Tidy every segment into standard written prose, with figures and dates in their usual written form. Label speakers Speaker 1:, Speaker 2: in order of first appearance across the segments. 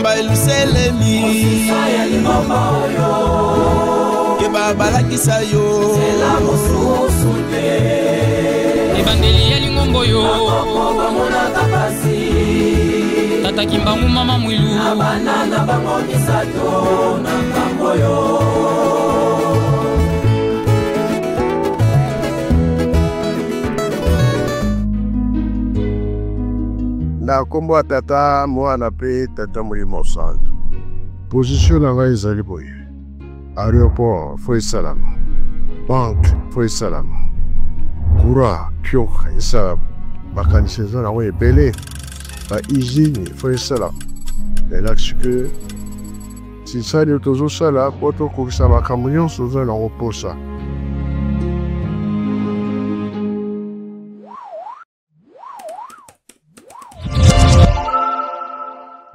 Speaker 1: Ngomba eluselemi Keba balakisa yo Sela mosusu te Ebandeli ya lingombo yo Akokoba mona kapasi Tata kimbangu mama mwilu Abanana bango misato na kambo yo
Speaker 2: Na kombo ya tata mwana pe tata Molimo Santo. Position na ngai ezali boye. Aéroport foi salama. Banque foi salama. Courant pioka esala makanisi eza nango ebele. Ba usine foi salama. Elakisi ke tisali tozosala po tokokisa makambo nyonso oza nango posa.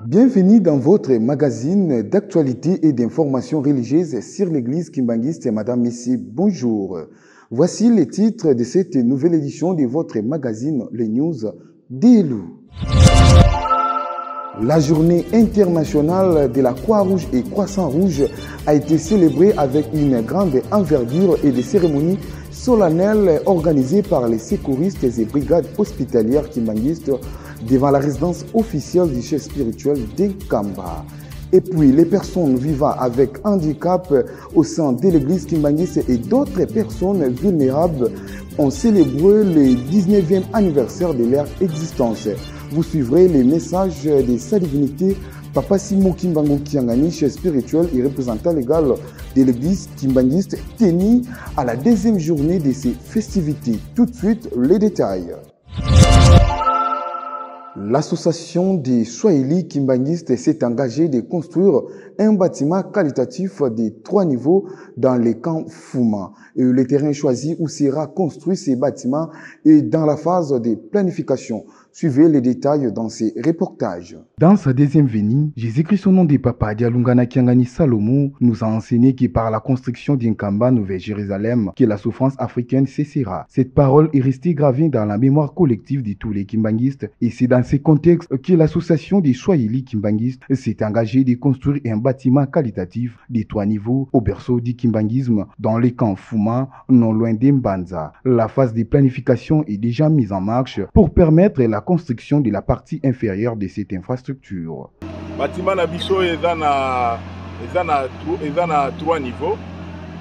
Speaker 3: Bienvenue dans votre magazine d'actualité et d'informations religieuses sur l'église kimbangiste. Madame, Messieurs, bonjour. Voici les titres de cette nouvelle édition de votre magazine, les news d'Elu. La journée internationale de la Croix-Rouge et Croissant-Rouge a été célébrée avec une grande envergure et des cérémonies solennelles organisées par les secouristes et brigades hospitalières kimbangistes devant la résidence officielle du chef spirituel d'Nkamba. Et puis, les personnes vivant avec handicap au sein de l'église kimbangiste et d'autres personnes vulnérables ont célébré le 19e anniversaire de leur existence. Vous suivrez les messages de sa divinité, Papa Simon Kimbangu Kiangani, chef spirituel et représentant légal de l'église kimbangiste, tenu à la deuxième journée de ces festivités. Tout de suite, les détails. L'association des Swahili kimbangistes s'est engagée de construire un bâtiment qualitatif de 3 niveaux dans les camps Fuma. Et le terrain choisi où sera construit ces bâtiments est dans la phase de planification. Suivez les détails dans ces reportages. Dans sa deuxième venue, Jésus-Christ au nom de Papa Dialungana Kiangani Salomo nous a enseigné que par la construction d'un Kamba Nouvelle Jérusalem, que la souffrance africaine cessera. Cette parole est restée gravée dans la mémoire collective de tous les kimbangistes et c'est dans ce contexte que l'association des Swahili kimbangistes s'est engagée de construire un bâtiment qualitatif de 3 niveaux au berceau du kimbangisme dans les camps Fuma, non loin d'Mbanza. La phase de planification est déjà mise en marche pour permettre la construction de la partie inférieure de cette infrastructure.
Speaker 4: Bâtiment na biso eza na 3 niveaux.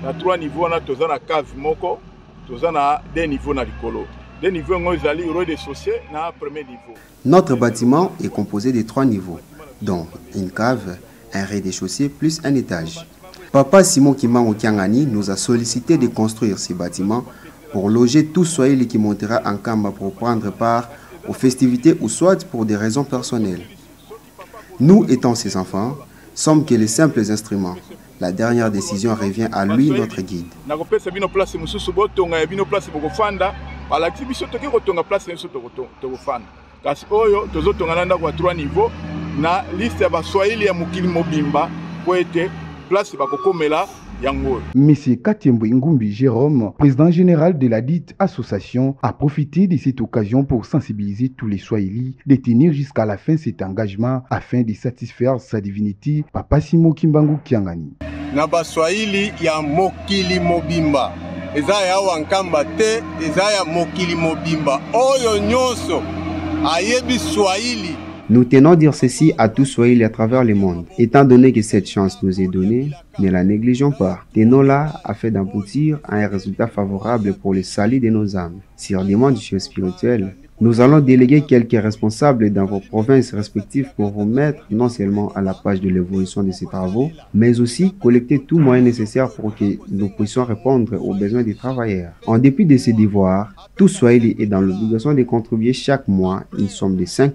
Speaker 4: Na 3 niveaux na toza na cave moko, toza na 2 niveaux na likolo. 2 niveaux ngo ezali rez-de-chaussée na premier niveau.
Speaker 5: Notre bâtiment est composé de 3 niveaux, dont une cave, un rez-de-chaussée plus un étage. Papa Simon Kimbangu Kiangani nous a sollicité de construire ces bâtiments pour loger tout Swahili qui montera en Kamba pour prendre part aux festivités ou soit pour des raisons personnelles. Nous, étant ses enfants, sommes que les simples instruments. La dernière décision revient à lui, notre guide.
Speaker 3: Monsieur Katiembo Ngumbi Jérôme, président général de la dite association, a profité de cette occasion pour sensibiliser tous les Swahili de tenir jusqu'à la fin cet engagement afin de satisfaire sa divinité, Papa Simon Kimbangu Kiangani.
Speaker 6: Naba Swahili ya mokili mobimba. Eza ya wankamba te, eza ya mokili mobimba. Oyo nyonso ayebi Swahili.
Speaker 5: Nous tenons à dire ceci à tous Swahili à travers le monde. Étant donné que cette chance nous est donnée, ne la négligeons pas. Tenons-la afin d'aboutir à un résultat favorable pour le salut de nos âmes. Sur demande du chef spirituel, nous allons déléguer quelques responsables dans vos provinces respectives pour vous mettre non seulement à la page de l'évolution de ces travaux, mais aussi collecter tout moyen nécessaire pour que nous puissions répondre aux besoins des travailleurs. En dépit de ces devoirs, tout Swahili est dans l'obligation de contribuer chaque mois une somme de $5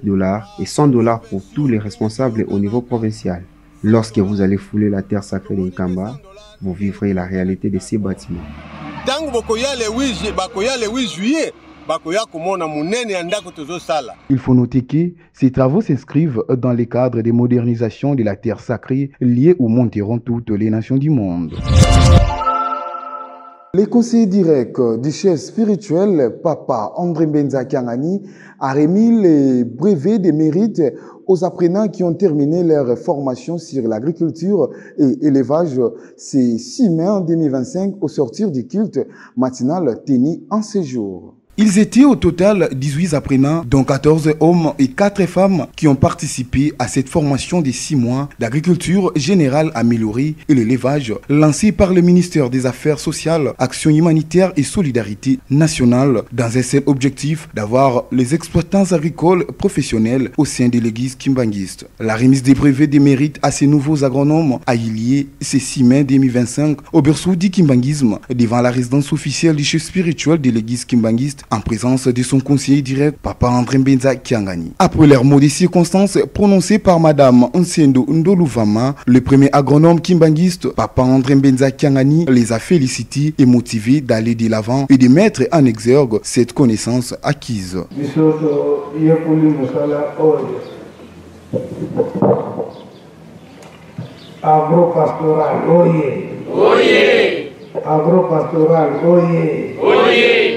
Speaker 5: et $100 pour tous les responsables au niveau provincial. Lorsque vous allez fouler la terre sacrée de Nkamba, vous vivrez la réalité de ces bâtiments.
Speaker 3: Il faut noter que ces travaux s'inscrivent dans le cadre des modernisations de la terre sacrée liées où monteront toutes les nations du monde. Le conseiller direct du chef spirituel, Papa André Mbenza Kiangani, a remis les brevets de mérite aux apprenants qui ont terminé leur formation sur l'agriculture et élevage ce 6 mai 2025 au sortir du culte matinal tenu en séjour. Ils étaient au total 18 apprenants, dont 14 hommes et 4 femmes qui ont participé à cette formation de 6 mois d'agriculture générale améliorée et l'élevage lancée par le ministère des Affaires sociales, Action humanitaire et solidarité nationale dans un seul objectif d'avoir les exploitants agricoles professionnels au sein de l'église kimbanguiste. La remise des brevets des mérites à ces nouveaux agronomes a eu lieu ce 6 mai 2025 au berceau du kimbanguisme devant la résidence officielle du chef spirituel de l'église kimbanguiste en présence de son conseiller direct, Papa André Mbenza Kiangani. Après leurs mots de circonstances prononcés par Madame Nsendo Ndoluvama, le premier agronome kimbanguiste, Papa André Mbenza Kiangani, les a félicités et motivés d'aller de l'avant et de mettre en exergue cette connaissance acquise.
Speaker 7: Agropastoral, oye! Oye! Agropastoral, oye! Oye!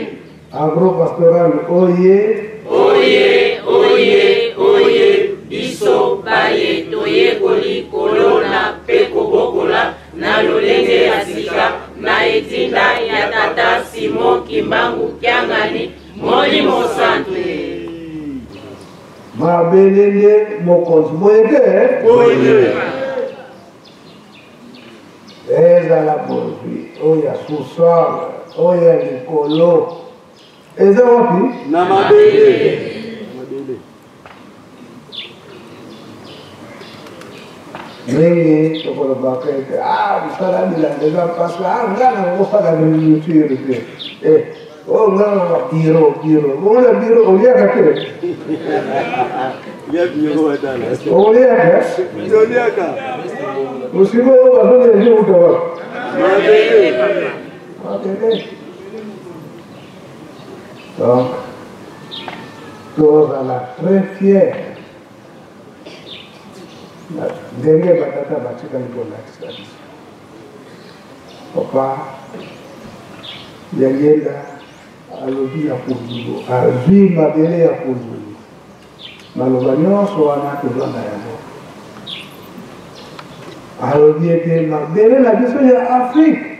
Speaker 7: Agropastoral, oye! Oye! Oye! Oye! Biso baye toye koli kolona peko bokola na lolenge ya sika na etinda ya tata Simon Kimbangu Kiangani Molimo Santé. Mabelele mokonzi moyede? Oye! Ezala bozwi oya susala oya likolo eza wapi na mabele ndenge tokolobaka ete misala bilandeza parce ngana ngosala minutire te ngana biro bona biro oliaka te oliaka Musibo bazone les jours donc, tous à la très fière. Derrière Batata Batika Nicolas. Papa, derrière là, à l'objet à Pouzou, à l'objet à Bélé à Pouzou. Malobagnon soit un acte de l'année. Alors, il était là. Derrière la question de l'Afrique.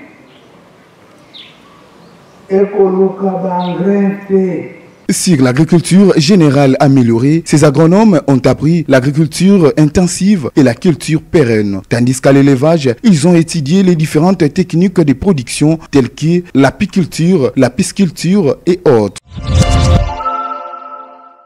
Speaker 3: Sur l'agriculture générale améliorée, ces agronomes ont appris l'agriculture intensive et la culture pérenne. Tandis qu'à l'élevage, ils ont étudié les différentes techniques de production telles que l'apiculture, la pisciculture et autres.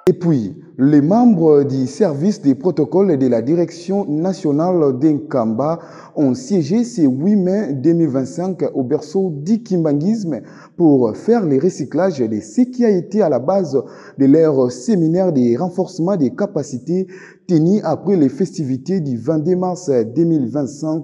Speaker 3: Et puis, les membres du service des protocoles de la Direction nationale d'Inkamba ont siégé ce 8 mai 2025 au berceau du kimbanguisme pour faire le recyclage de ce qui a été à la base de leur séminaire de renforcement des capacités tenu après les festivités du 22 mars 2025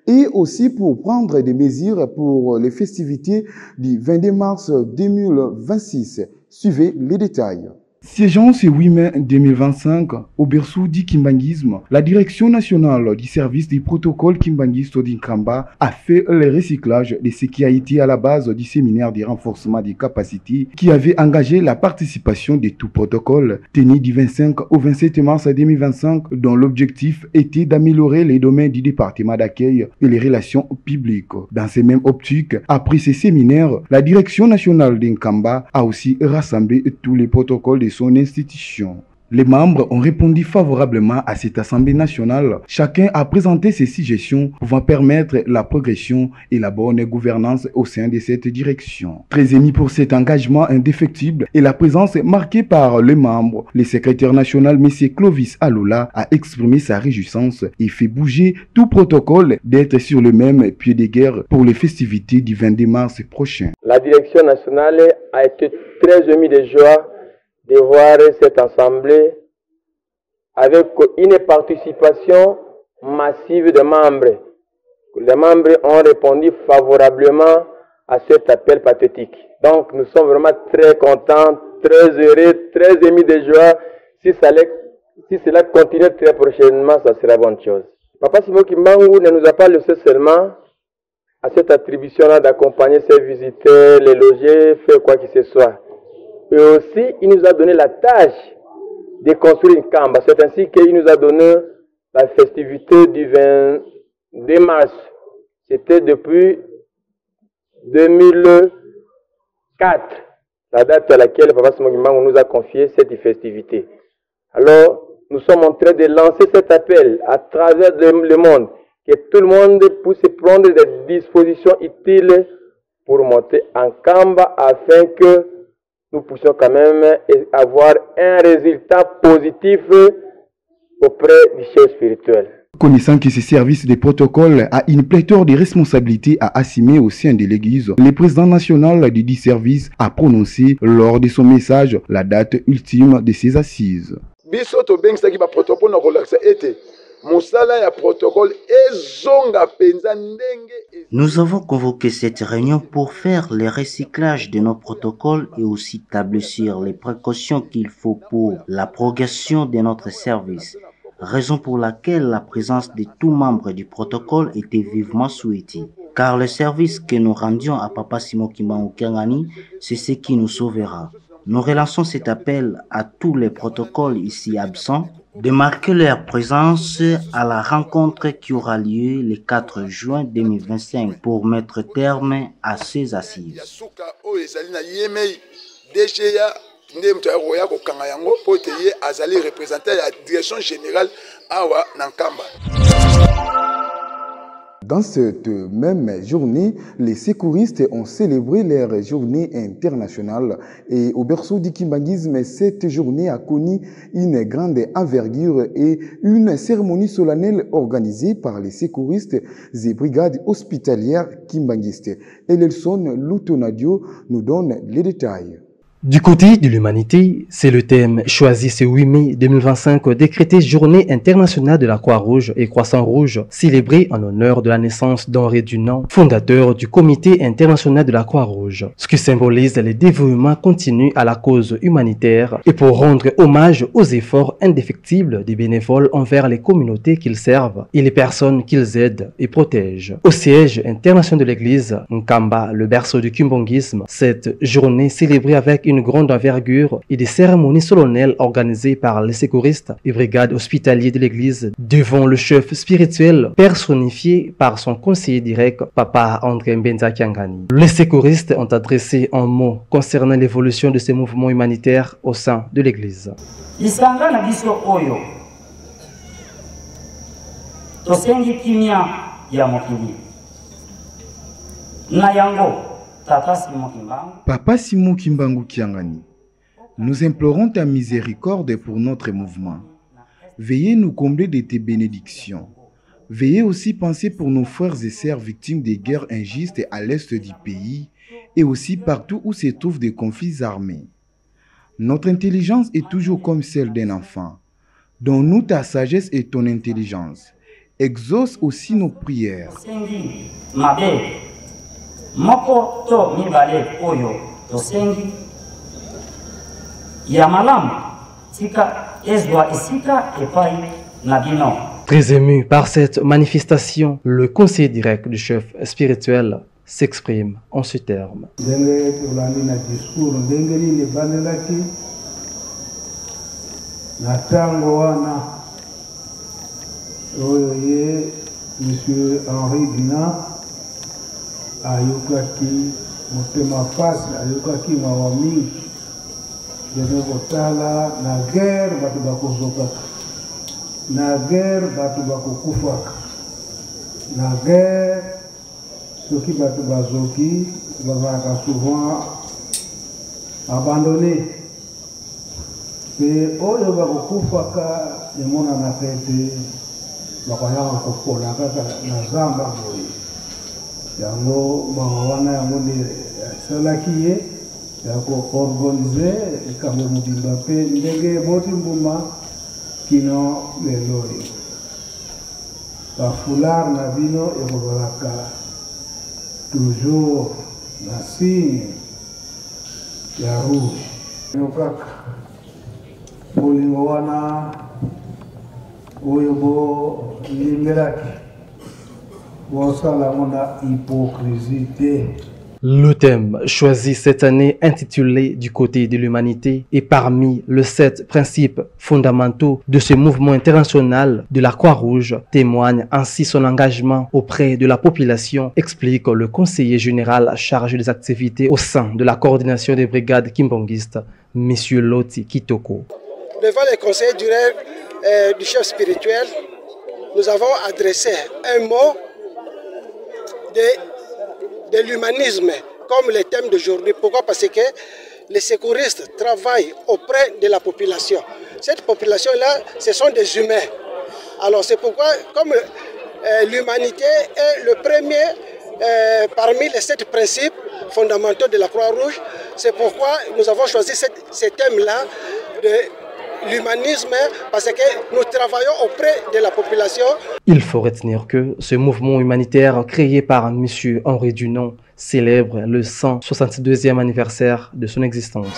Speaker 3: et aussi pour prendre des mesures pour les festivités du 22 mars 2026. Suivez les détails. Siégeant ce 8 mai 2025 au berceau du kimbanguisme, la Direction nationale du service des protocoles kimbanguistes d'Inkamba a fait le recyclage de ce qui a été à la base du séminaire de renforcement des capacités qui avait engagé la participation de tout protocole tenu du 25 au 27 mars 2025 dont l'objectif était d'améliorer les domaines du département d'accueil et les relations publiques. Dans ces mêmes optiques, après ces séminaires, la Direction nationale d'Inkamba a aussi rassemblé tous les protocoles de son institution. Les membres ont répondu favorablement à cette Assemblée nationale. Chacun a présenté ses suggestions pouvant permettre la progression et la bonne gouvernance au sein de cette direction. Très ému pour cet engagement indéfectible et la présence marquée par les membres, le secrétaire national M. Clovis Aloula a exprimé sa réjouissance et fait bouger tout protocole d'être sur le même pied de guerre pour les festivités du 22 mars prochain.
Speaker 8: La direction nationale a été très émue de joie de voir cette assemblée avec une participation massive des membres. Les membres ont répondu favorablement à cet appel pathétique. Donc nous sommes vraiment très contents, très heureux, très émus de joie. Si cela continue très prochainement, ça sera bonne chose. Papa Simon Kimbangu ne nous a pas laissé seulement à cette attribution-là d'accompagner ses visiteurs, les loger, faire quoi que ce soit. Et aussi, il nous a donné la tâche de construire une Kamba. C'est ainsi qu'il nous a donné la festivité du 22 mars. C'était depuis 2004, la date à laquelle Papa Simon Kimbangu nous a confié cette festivité. Alors, nous sommes en train de lancer cet appel à travers le monde, que tout le monde puisse prendre des dispositions utiles pour monter en Kamba afin que nous puissions quand même avoir un résultat positif auprès du chef spirituel.
Speaker 3: Connaissant que ce service de protocole a une pléthore de responsabilités à assumer au sein de l'Église, le président national du dit service a prononcé lors de son message la date ultime de ses assises.
Speaker 9: Nous avons convoqué cette réunion pour faire le recyclage de nos protocoles et aussi tabler sur les précautions qu'il faut pour la progression de notre service. Raison pour laquelle la présence de tous membres du protocole était vivement souhaitée. Car le service que nous rendions à Papa Simon Kimbangu Kyangani, c'est ce qui nous sauvera. Nous relançons cet appel à tous les protocoles ici absents de marquer leur présence à la rencontre qui aura lieu le 4 juin 2025 pour mettre terme à ces assises.
Speaker 3: Dans cette même journée, les secouristes ont célébré leur journée internationale et au berceau du kimbanguisme, cette journée a connu une grande envergure et une cérémonie solennelle organisée par les secouristes et brigades hospitalières kimbanguistes. Et Nelson Lutonadio nous donne les détails.
Speaker 10: Du côté de l'humanité, c'est le thème choisi ce 8 mai 2025 décrété Journée internationale de la Croix-Rouge et Croissant-Rouge, célébrée en l'honneur de la naissance d'Henri Dunant, fondateur du Comité international de la Croix-Rouge, ce qui symbolise le dévouement continu à la cause humanitaire et pour rendre hommage aux efforts indéfectibles des bénévoles envers les communautés qu'ils servent et les personnes qu'ils aident et protègent. Au siège international de l'Église, Nkamba, le berceau du kimbongisme, cette journée célébrée avec une grande envergure et des cérémonies solennelles organisées par les secouristes et brigades hospitaliers de l'Église devant le chef spirituel personnifié par son conseiller direct, Papa André Mbenza Kyangani. Les secouristes ont adressé un mot concernant l'évolution de ces mouvements humanitaires au sein de l'Église.
Speaker 3: Papa Simon Kimbangu Kyangani, nous implorons ta miséricorde pour notre mouvement. Veuillez nous combler de tes bénédictions. Veuillez aussi penser pour nos frères et sœurs victimes des guerres injustes à l'est du pays et aussi partout où se trouvent des conflits armés. Notre intelligence est toujours comme celle d'un enfant. Donne-nous ta sagesse et ton intelligence. Exauce aussi nos prières.
Speaker 11: Moko to mibale oyo tosengi ya malamu tika ezwa isika epai na bino.
Speaker 10: Très ému par cette manifestation, le conseiller direct du chef spirituel s'exprime en ce terme.
Speaker 7: Monsieur Henri Dunant ayokaki motema pasi ayokaki mawa mingi dene kotala na guerre bato bakozokaka na guerre bato bakokufaka na guerre soki bato bazoki bazalaka souvent abandonné mpe oyo bakokufaka emonanaka ete bakoyaka kopola kaka na zamba boye yango mawa wana yango nde asalaki ye ya koorganize likambo mobimba mpe ndenge eboti mbuma kino lelo oyo bafulare na bino ekozalaka toujours na signe ya rouge yo kaka bolingo wana oyo bolimbelaki
Speaker 10: Le thème choisi cette année intitulé Du côté de l'humanité est parmi les 7 principes fondamentaux de ce mouvement international de la Croix-Rouge, témoigne ainsi son engagement auprès de la population, explique le conseiller général chargé des activités au sein de la coordination des brigades kimbongistes, M. Loti Kitoko.
Speaker 12: Devant les conseillers du chef spirituel, nous avons adressé un mot de l'humanisme comme le thème d'aujourd'hui. Pourquoi? Parce que les secouristes travaillent auprès de la population. Cette population-là, ce sont des humains. Alors c'est pourquoi, comme l'humanité est le premier parmi les 7 principes fondamentaux de la Croix-Rouge, c'est pourquoi nous avons choisi ce thème-là de l'humanisme, parce que nous travaillons auprès de la population.
Speaker 10: Il faut retenir que ce mouvement humanitaire créé par M. Henri Dunant célèbre le 162e anniversaire de son existence.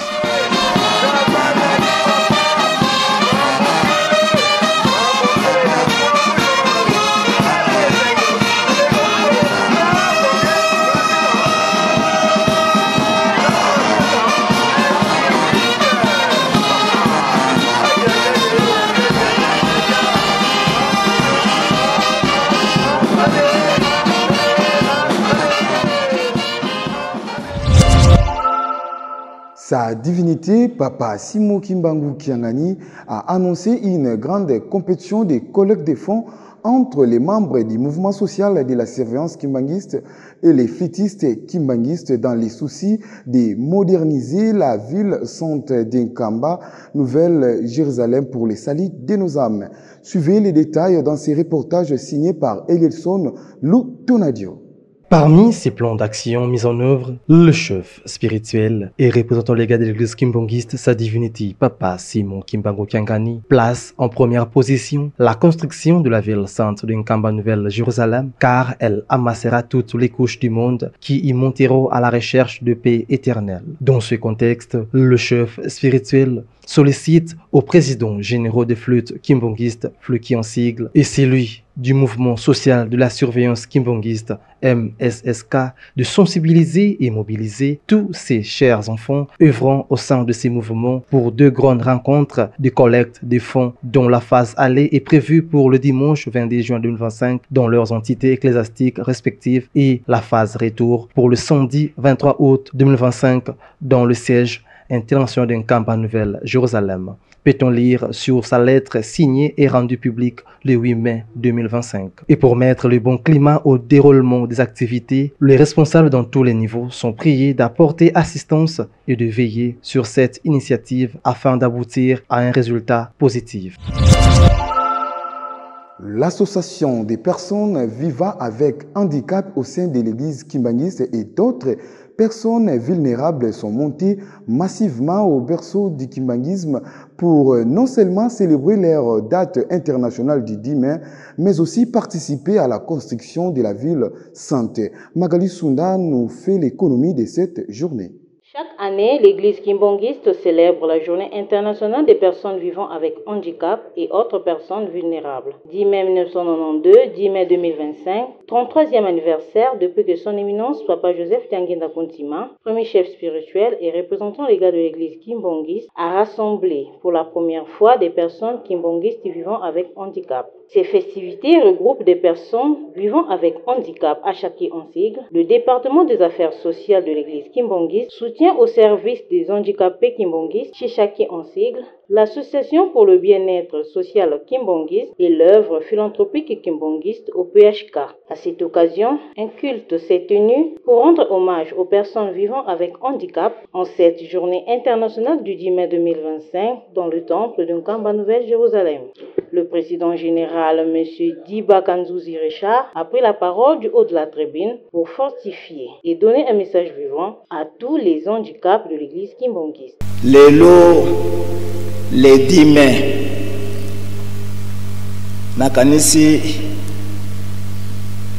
Speaker 3: Sa divinité, Papa Simo Kimbangu Kiangani, a annoncé une grande compétition de collecte de fonds entre les membres du mouvement social de la surveillance kimbanguiste et les flûtistes kimbanguistes dans les soucis de moderniser la ville sainte d'Inkamba, Nouvelle-Jérusalem pour les salis de nos âmes. Suivez les détails dans ces reportages signés par Elielson Lou Tonadio.
Speaker 10: Parmi ces plans d'action mis en œuvre, le chef spirituel et représentant légal de l'église kimbangiste, sa divinité Papa Simon Kimbangu Kiangani, place en première position la construction de la ville sainte d'Inkamba Nouvelle-Jérusalem, car elle amassera toutes les couches du monde qui y monteront à la recherche de paix éternelle. Dans ce contexte, le chef spirituel sollicite au président général des flûtes kimbangiste, Fluki en sigle, et celui du mouvement social de la surveillance kimbangiste, MSSK, de sensibiliser et mobiliser tous ces chers enfants œuvrant au sein de ces mouvements pour 2 grandes rencontres de collecte de fonds dont la phase aller est prévue pour le dimanche 22 juin 2025 dans leurs entités ecclésiastiques respectives et la phase retour pour le samedi 23 août 2025 dans le siège international d'Inkamba Nouvelle-Jérusalem. Peut-on lire sur sa lettre signée et rendue publique le 8 mai 2025. Et pour mettre le bon climat au déroulement des activités, les responsables dans tous les niveaux sont priés d'apporter assistance et de veiller sur cette initiative afin d'aboutir à un résultat positif.
Speaker 3: L'association des personnes vivant avec handicap au sein de l'église kimbangiste et d'autres personnes vulnérables sont montées massivement au berceau du kimbangisme pour non seulement célébrer leur date internationale du 10 mai, mais aussi participer à la construction de la ville sainte. Magali Sunda nous fait l'économie de cette journée.
Speaker 13: Chaque année, l'église kimbangiste célèbre la journée internationale des personnes vivant avec handicap et autres personnes vulnérables. 10 mai 1992, 10 mai 2025, 33e anniversaire depuis que son éminence, Papa Joseph Tianguenda Kontima, premier chef spirituel et représentant légal de l'église kimbangiste, a rassemblé pour la première fois des personnes kimbangistes vivant avec handicap. Ces festivités regroupent des personnes vivant avec handicap à Chaki en sigle. Le département des affaires sociales de l'église kimbangiste soutient au service des handicapés kimbangistes chez Chaki en sigle, l'association pour le bien-être social kimbangiste et l'œuvre philanthropique kimbangiste au PHK. À cette occasion, un culte s'est tenu pour rendre hommage aux personnes vivant avec handicap en cette journée internationale du 10 mai 2025 dans le temple d'Inkamba Nouvelle-Jérusalem. Le président général, M. Diba Kanzouzi Richard, a pris la parole du haut de la tribune pour fortifier et donner un message vivant à tous les handicaps de l'église kimbangiste.
Speaker 14: Le 10 mai, nakanisi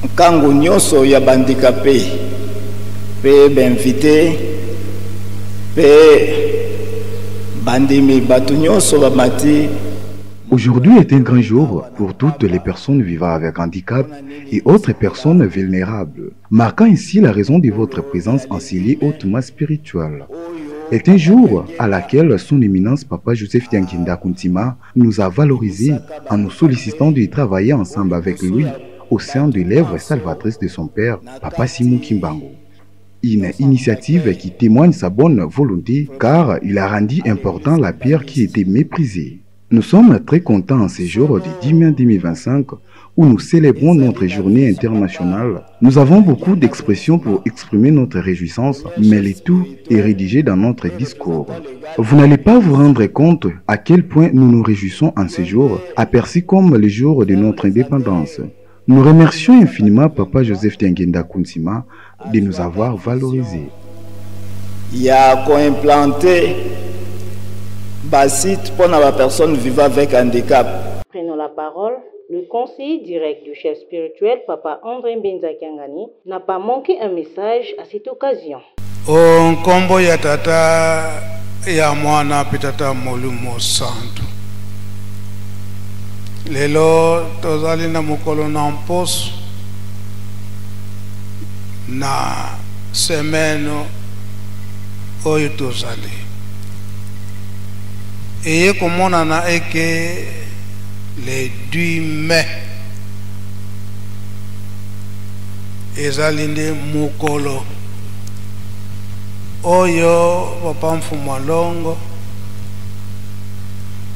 Speaker 14: nkango nyonso ya bandikape pe benvite pe bandimi batu nyonso bamati
Speaker 15: Aujourd'hui est un grand jour pour toutes les personnes vivant avec handicap et autres personnes vulnérables, marquant ainsi la raison de votre présence en Sylie hautement spirituelle. Est un jour à laquelle son éminence Papa Joseph Tianginda Kuntima nous a valorisés en nous sollicitant de travailler ensemble avec lui au sein de l'œuvre salvatrice de son père, Papa Simon Kimbangu. Une initiative qui témoigne sa bonne volonté car il a rendu important la pierre qui était méprisée. Nous sommes très contents en ce jour du 10 mai 2025 où nous célébrons notre journée internationale. Nous avons beaucoup d'expressions pour exprimer notre réjouissance, mais le tout est rédigé dans notre discours. Vous n'allez pas vous rendre compte à quel point nous nous réjouissons en ce jour, aperçu comme le jour de notre indépendance. Nous remercions infiniment Papa Joseph Tianginda Kuntima de nous avoir valorisés.
Speaker 14: Il y a implanté site pour la personne vivant avec handicap.
Speaker 13: Prenons la parole. Le conseiller direct du chef spirituel, Papa André Mbinza Kiangani, n'a pas manqué un message à cette occasion.
Speaker 7: On kombo ya tata ya mwana pitata molumo santo. Lelo tozali na mukolo na mposo na semaine oyo tozali. Eye komona na eke le 2 mai ezali nde mukolo oyo papa Mfumwa Longo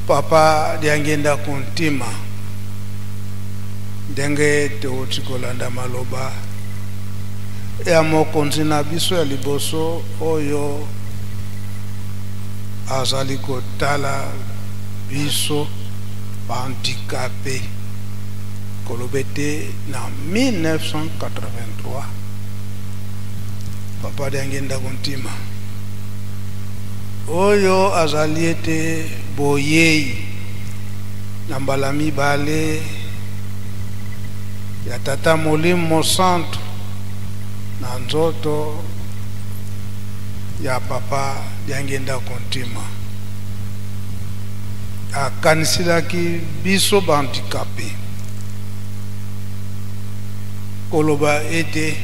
Speaker 7: Papa Diangenda Kuntima ndenge teuti kolanda maloba ya mokonzi na biso ya liboso oyo azali kotala biso handicapé kolobete na 1983 Papa Diangenda Kuntima oyo azali ete boyei na mbala mibale ya tata Molimo Santo na nzoto ya Papa Diangenda Kuntima akanisilaki biso bandicapé koloba ete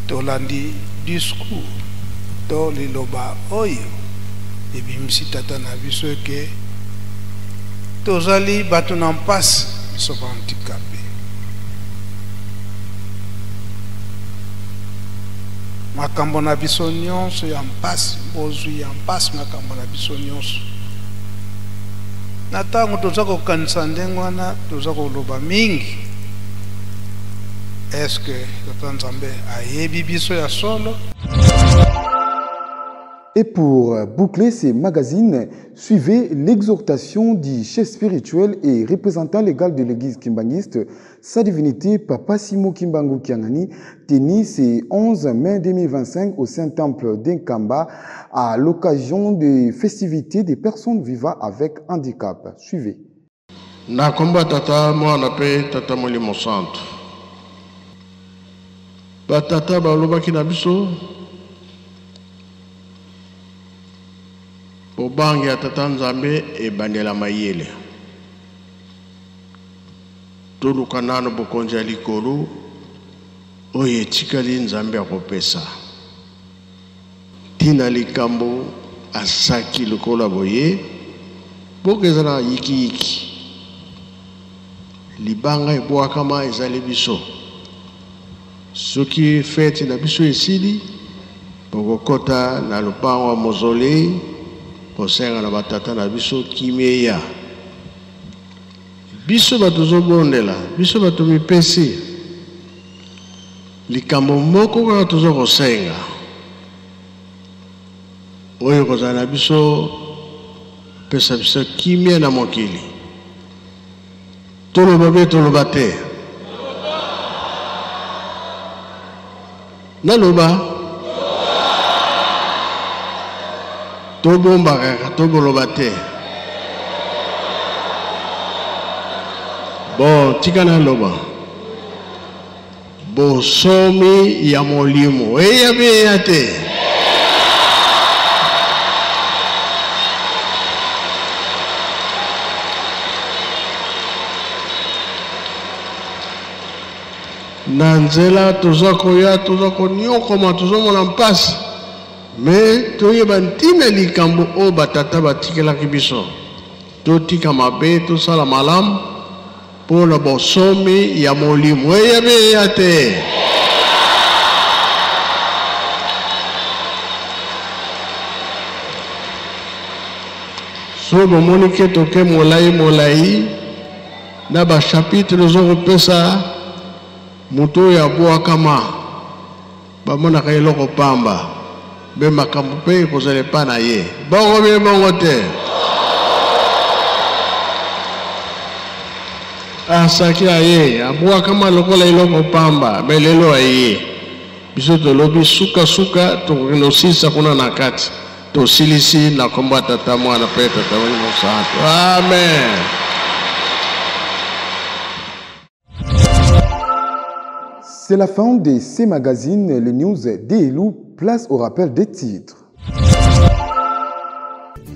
Speaker 7: tolandi discours to liloba oyo ebimisi tata na biso ke tozali bato na mpasi biso bandicapé makambo na biso nyonso ya mpasi bozwi ya mpasi makambo na biso nyonso na ntango toza kokanisa ndenge wana toza koloba mingi eske tata Nzambe ayebi biso ya solo.
Speaker 3: Et pour boucler ces magazines, suivez l'exhortation du chef spirituel et représentant légal de l'église kimbangiste, sa divinité Papa Simon Kimbangu Kiangani, tenue ce 11 mai 2025 au Saint-Temple d'Inkamba à l'occasion des festivités des personnes vivant avec handicap. Suivez.
Speaker 2: Na komba tata mwana pe tata Molimo Santo. Ba tata ba lobaki na biso Obangi ya tata Nzambe e bandela mayele. Toluka nano bokonzi ya likolo oyo etikali Nzambe akopesa. Tina likambo asaki lokola boye bokezala yiki libanga ebwakama ezali biso. Soki fete na biso esili bokokota na lupango wa mozole kosenga na batata na biso kimeya biso bato zobondela biso bato mipesi likambo moko kaka tozo kosenga oyo kozala na biso pesa biso kimeya na mokili toloba be toloba te naloba tobomba kaka toboloba te bon tika naloba bosomi ya molimo eyabeya te Nanzela toza koya toza konyokoma toza mona mpasi. Mais toyeba ntina likambo o batata batikelaki biso. Totika mabe tosala malamu mpona bosomi ya molimo eyebi ya te. So bomoni ke toke molai na ba chapitre ozopesa moto ya bwakama bamonaka eloko pamba be makambo mpe ekozala epa na ye bongo bie bongo te. Asaki aye abwakama lokola eloko pamba be lelo aye biso tolobi suka tokinosisa kuna na kati tosilisi na kombo ya tata mwana mpe tata molimo santo. Amen.
Speaker 3: C'est la fin de ces magazines, le news d'Elou. Place au rappel des titres.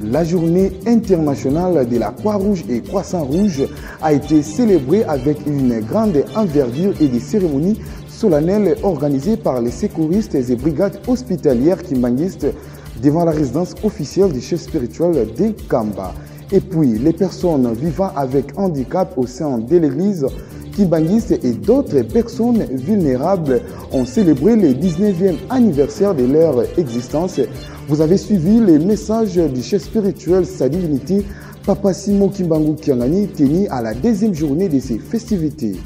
Speaker 3: La journée internationale de la Croix-Rouge et Croissant-Rouge a été célébrée avec une grande envergure et des cérémonies solennelles organisées par les secouristes et brigades hospitalières kimbanguistes devant la résidence officielle du chef spirituel de Kamba. Et puis, les personnes vivant avec handicap au sein de l'église kimbanguiste et d'autres personnes vulnérables ont célébré le 19e anniversaire de leur existence. Vous avez suivi les messages du chef spirituel Sa Divinité, Papa Simo Kimbangu Kiangani, tenu à la deuxième journée de ces festivités.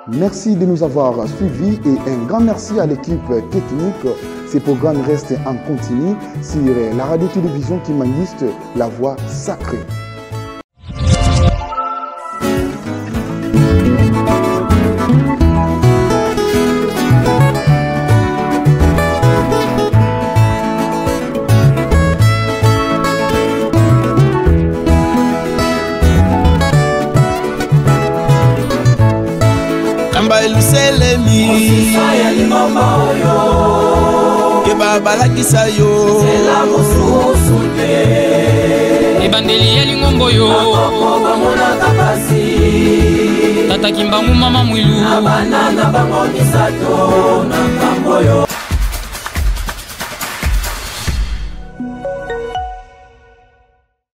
Speaker 3: Merci de nous avoir suivis et un grand merci à l'équipe technique. Ces programmes restent en continu sur la radio-télévision kimbanguiste, la voix sacrée.
Speaker 1: Balakisa yo Sela mosusu te Ebandeli ya lingombo yo Akokoba mona kapasi Tata Kimbangu mama mwilu Abanana bango misato